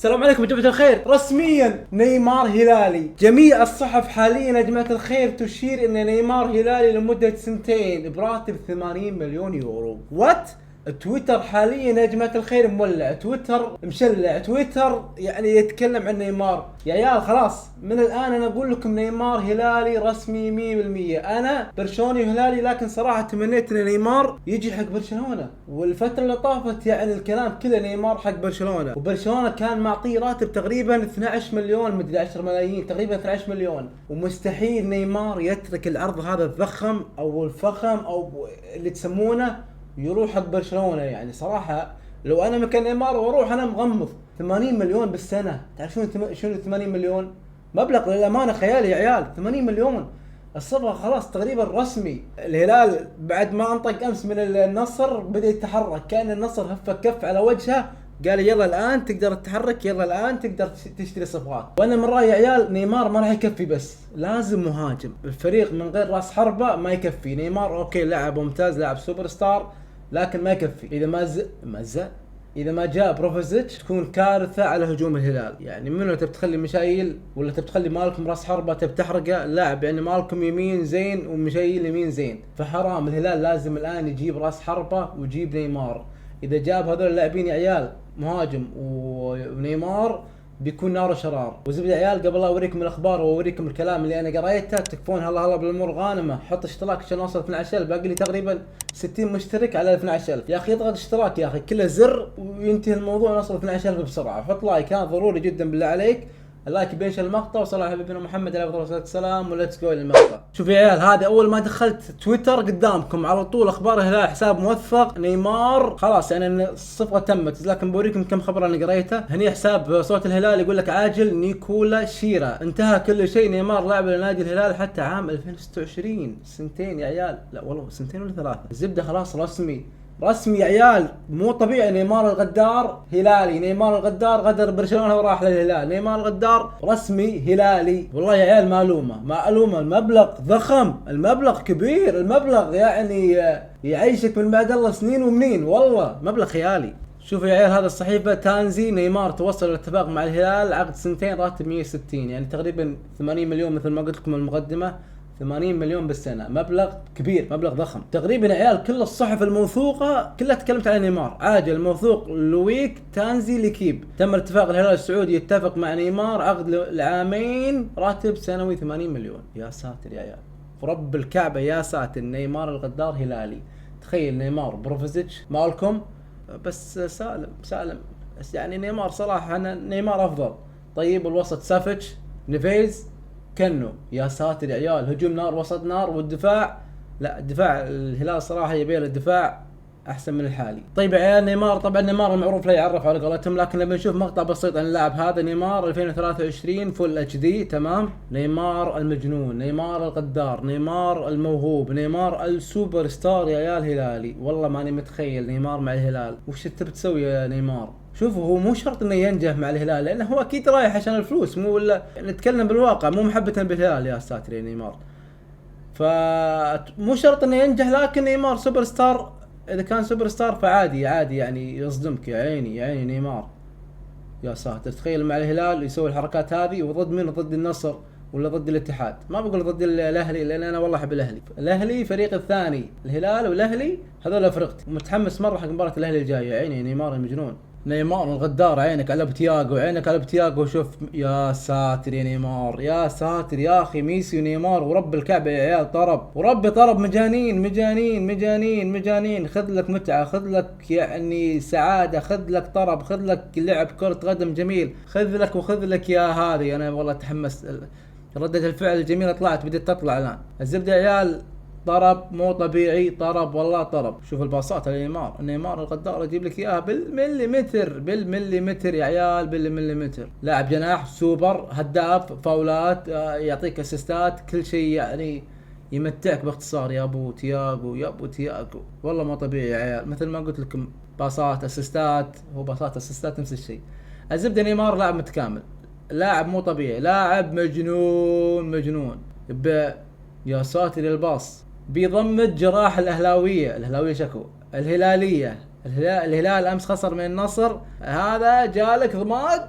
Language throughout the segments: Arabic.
السلام عليكم يا جماعة الخير. رسميا نيمار هلالي. جميع الصحف حاليا يا جماعة الخير تشير ان نيمار هلالي لمدة سنتين براتب 80 مليون يورو. وات؟ تويتر حاليا يا جماعة الخير مولع، تويتر مشلع، تويتر يعني يتكلم عن نيمار. يا عيال خلاص من الان انا اقول لكم نيمار هلالي رسمي 100%. انا برشلوني وهلالي، لكن صراحة تمنيت ان نيمار يجي حق برشلونة، والفترة اللي طافت يعني الكلام كله نيمار حق برشلونة، وبرشلونة كان معطيه راتب تقريبا 12 مليون مدري 10 ملايين، تقريبا 12 مليون، ومستحيل نيمار يترك العرض هذا الضخم او الفخم او اللي تسمونه يروح حق برشلونة. يعني صراحة لو انا مكان نيمار واروح انا مغمض. 80 مليون بالسنة، تعرفون شنو 80 مليون؟ مبلغ للامانة خيالي يا عيال. 80 مليون الصفقة خلاص تقريبا رسمي. الهلال بعد ما انطق امس من النصر بدأ يتحرك، كان النصر هف كف على وجهه، قال يلا الان تقدر تتحرك، يلا الان تقدر تشتري صفقات. وانا من رايي يا عيال نيمار ما راح يكفي، بس لازم مهاجم. الفريق من غير راس حربة ما يكفي. نيمار اوكي لاعب ممتاز، لاعب سوبر ستار، لكن ما يكفي. اذا اذا ما جاء بروفيزيتش تكون كارثه على هجوم الهلال. يعني منو تبي تخلي مشايل ولا تبي تخلي مالكم راس حربة تبي تحرقه؟ لاعب يعني مالكم يمين زين ومشايل يمين زين، فحرام. الهلال لازم الان يجيب راس حربة ويجيب نيمار. اذا جاب هذول اللاعبين يا عيال مهاجم ونيمار بيكون نار وشرار. وزبد يا عيال قبل لا اوريكم الاخبار واوريكم الكلام اللي انا قريته، تكفون هلا بالامور غانمه. حط اشتراك عشان اوصل 12000، باقي لي تقريبا 60 مشترك على 12000. يا اخي اضغط اشتراك يا اخي، كله زر وينتهي الموضوع، نوصل 12000 بسرعه. حط لايك، هذا ضروري جدا بالله عليك. اللايك بينشر المقطع، وصلى على حبيبنا محمد عليه الصلاه والسلام، وليتس جو للمقطع. شوف يا عيال، هذا اول ما دخلت تويتر قدامكم على طول اخبار الهلال، حساب موثق نيمار خلاص يعني الصفقه تمت. لكن بوريكم كم خبر انا قريته هني. حساب صوت الهلال يقول لك عاجل نيكولا شيرا، انتهى كل شيء، نيمار لاعب لنادي الهلال حتى عام 2026. سنتين يا عيال، لا والله سنتين ولا ثلاثه. الزبده خلاص رسمي يا عيال، مو طبيعي. نيمار الغدار هلالي، نيمار الغدار غدر برشلونة وراح للهلال، نيمار الغدار رسمي هلالي. والله يا عيال معلومة المبلغ ضخم، المبلغ كبير، المبلغ يعني يعيشك من بعد الله سنين ومنين، والله مبلغ خيالي. شوفوا يا عيال، هذا الصحيفة تانزي، نيمار توصل للاتفاق مع الهلال عقد سنتين راتب 160، يعني تقريبا 80 مليون مثل ما قلت لكم المقدمة. 80 مليون بالسنة، مبلغ كبير، مبلغ ضخم. تقريبا يا عيال كل الصحف الموثوقة كلها تكلمت عن نيمار. عاجل الموثوق لويك تانزي لكيب، تم اتفاق الهلال السعودي يتفق مع نيمار عقد العامين راتب سنوي 80 مليون. يا ساتر يا عيال، ورب الكعبة يا ساتر، نيمار الغدار هلالي. تخيل نيمار بروفيزيتش مالكم، بس سالم بس يعني نيمار صراحة أنا نيمار أفضل. طيب الوسط سافيتش، نيفيز، كنو. يا ساتر يا عيال، هجوم نار وسط نار، والدفاع لا، الدفاع الهلال صراحة يبي له الدفاع احسن من الحالي. طيب يا عيال نيمار، طبعا نيمار المعروف لا يعرف على قولتهم، لكن لما نشوف مقطع بسيط عن اللاعب هذا، نيمار 2023 فول اتش دي تمام. نيمار المجنون، نيمار الغدار، نيمار الموهوب، نيمار السوبر ستار يا عيال هلالي. والله ماني متخيل نيمار مع الهلال وش تبي تسوي يا نيمار. شوفوا هو مو شرط انه ينجح مع الهلال، لانه هو اكيد رايح عشان الفلوس، مو ولا نتكلم بالواقع، مو محبة بالهلال. يا ساتر يا نيمار، فمو شرط انه ينجح، لكن نيمار سوبر ستار. اذا كان سوبر ستار فعادي يعني يصدمك. يا عيني نيمار. يا ساتر، تخيل مع الهلال يسوي الحركات هذه، وضد من ضد النصر ولا ضد الاتحاد. ما بقول ضد الاهلي، لان انا والله احب الاهلي فريق الثاني. الهلال والاهلي هذول فرقتي، ومتحمس مره حق مباراه الاهلي الجايه. يا عيني نيمار المجنون، نيمار الغدار. عينك على بتياغو، عينك على بتياغو. شوف يا ساتر يا نيمار، يا ساتر يا اخي، ميسي ونيمار ورب الكعبه يا عيال طرب، وربي طرب، مجانين. خذ لك متعه، خذ لك يعني سعاده، خذ لك طرب، خذ لك لعب كره قدم جميل، خذ لك يا هذه. انا والله تحمست، ردة الفعل الجميله طلعت، بدت تطلع الان. الزبده يا عيال طرب مو طبيعي، طرب والله طرب. شوف الباصات نيمار الغدار يجيب لك اياها بالمليمتر يا عيال، بالمليمتر. لاعب جناح سوبر، هداف، فاولات، يعطيك اسيستات، كل شيء يعني يمتعك باختصار. يا ابو تياغو والله ما طبيعي يا عيال. مثل ما قلت لكم باصات اسيستات، هو باصات اسيستات نفس الشيء. الزبده نيمار لاعب متكامل، لاعب مو طبيعي، لاعب مجنون. يا ساتر الباص بيضمد جراح الاهلاويه شكو الهلاليه. الهلال امس خسر من النصر، هذا جالك ضماد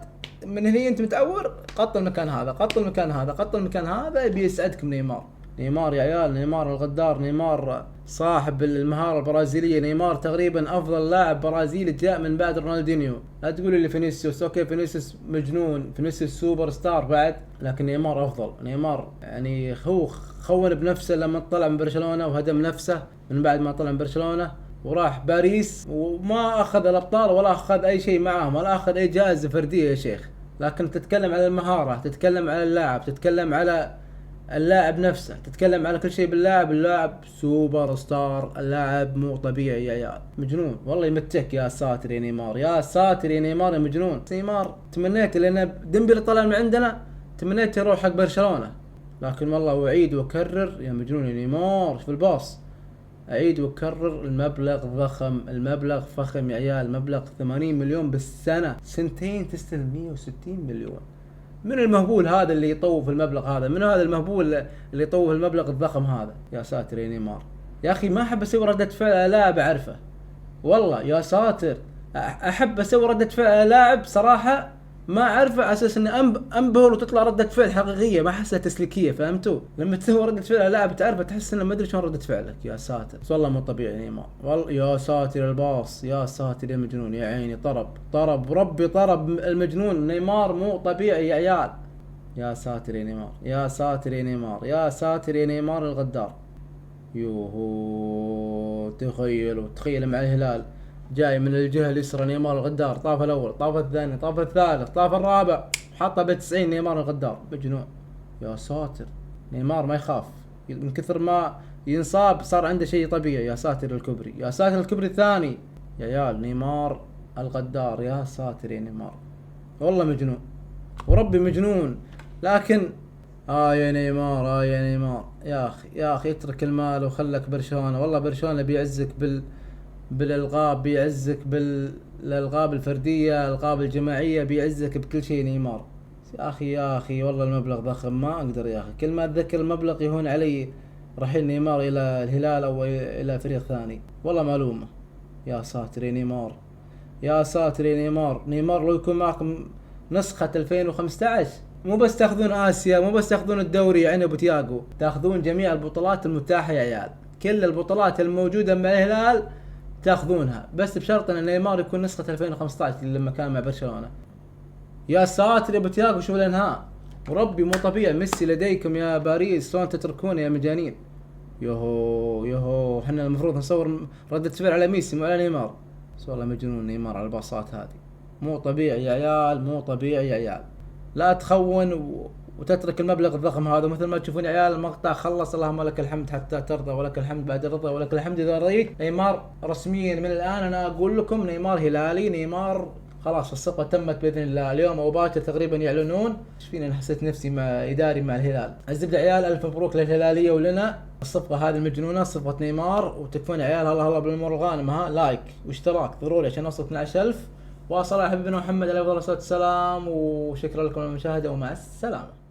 من هنا انت متعور، قط المكان هذا، قط المكان هذا، قط المكان هذا، يبي يسعدكم نيمار. نيمار يا عيال، نيمار الغدار، نيمار صاحب المهارة البرازيلية، نيمار تقريبا افضل لاعب برازيلي جاء من بعد رونالدينيو. لا تقولي لي فينيسيوس، اوكي فينيسيوس مجنون، فينيسيوس سوبر ستار بعد، لكن نيمار افضل. نيمار يعني هو خون بنفسه لما طلع من برشلونة وهدم نفسه من بعد ما طلع من برشلونة وراح باريس، وما اخذ الابطال ولا اخذ اي شيء معاهم ولا اخذ اي جائزة فردية يا شيخ. لكن تتكلم على المهارة، تتكلم على اللاعب، تتكلم على اللاعب نفسه، تتكلم على كل شيء باللاعب. اللاعب سوبر ستار، اللاعب مو طبيعي يا عيال، مجنون والله. يمتك يا ساتر يا نيمار، يا ساتر يا نيمار يا مجنون. نيمار تمنيت لان ديمبلي طلع من عندنا، تمنيت يروح حق برشلونة، لكن والله اعيد واكرر يا مجنون يا نيمار في الباص، اعيد واكرر المبلغ ضخم، المبلغ فخم يا عيال، مبلغ 80 مليون بالسنة، سنتين تستلم 160 مليون. من المهبول هذا اللي يطوف المبلغ هذا؟ من هذا المهبول اللي يطوف المبلغ الضخم هذا؟ يا ساتر يا نيمار يا اخي، ما احب اسوي ردة فعل لاعب اعرفه والله، يا ساتر. احب اسوي ردة فعل لاعب صراحة ما اعرفه على اساس اني انبهر وتطلع ردة فعل حقيقية، ما احسها تسليكية، فهمتوا؟ لما تسوي ردة فعل لاعب تعرفه تحس انه ما ادري شلون ردة فعلك. يا ساتر والله مو طبيعي نيمار والله. يا ساتر الباص، يا ساتر يا مجنون يا عيني، طرب ربي، طرب المجنون. نيمار مو طبيعي يا عيال. يا ساتر يا نيمار، يا ساتر يا نيمار، يا ساتر يا نيمار الغدار. يوهو تخيل مع الهلال جاي من الجهة اليسرى نيمار الغدار، طاف الاول، طاف الثاني، طاف الثالث، طاف الرابع، حطه ب90 نيمار الغدار، مجنون. يا ساتر نيمار ما يخاف، من كثر ما ينصاب صار عنده شيء طبيعي. يا ساتر الكبري، يا ساتر الكبري الثاني يا عيال. نيمار الغدار، يا ساتر يا نيمار والله مجنون وربي مجنون. لكن يا نيمار، يا نيمار يا اخي اترك المال وخلك برشلونة. والله برشلونة بيعزك بالالقاب، بيعزك بالالقاب الفردية، الالقاب الجماعية، بيعزك بكل شيء نيمار. يا اخي والله المبلغ ضخم، ما اقدر يا اخي، كل ما اتذكر المبلغ يهون علي رحيل نيمار الى الهلال او الى فريق ثاني، والله معلومة. يا ساتر يا نيمار، يا ساتر يا نيمار. نيمار لو يكون معكم نسخة 2015 مو بس تاخذون اسيا، مو بس تاخذون الدوري يعني ابو تياغو، تاخذون جميع البطولات المتاحة يا عيال، كل البطولات الموجودة مع الهلال تاخذونها، بس بشرط ان نيمار يكون نسخة 2015 لما كان مع برشلونة. يا ساتر يا ابو تياغو، شوف الانهاء وربي مو طبيعي. ميسي لديكم يا باريس، شلون تتركونه يا مجانين؟ يوهو احنا المفروض نصور ردة فعل على ميسي مو على نيمار. بس والله مجنون نيمار على الباصات هذه، مو طبيعي يا عيال، مو طبيعي يا عيال. لا تخون وتترك المبلغ الضخم هذا. مثل ما تشوفون يا عيال المقطع خلص، اللهم لك الحمد حتى ترضى، ولك الحمد بعد الرضا، ولك الحمد اذا رضيت. نيمار رسميا من الان انا اقول لكم نيمار هلالي، نيمار خلاص الصفقة تمت بإذن الله. اليوم أو باكر تقريبا يعلنون. ايش فيني أنا حسيت نفسي مع إداري مع الهلال. الزبدة عيال، ألف مبروك للهلالية ولنا الصفقة هذه المجنونة، صفقة نيمار. وتكفون عيال هلا بالأمور الغانمة، لايك واشتراك ضروري عشان نوصل 12000. وصلاة حبيبنا محمد عليه أفضل الصلاة والسلام، وشكرا لكم للمشاهدة ومع السلامة.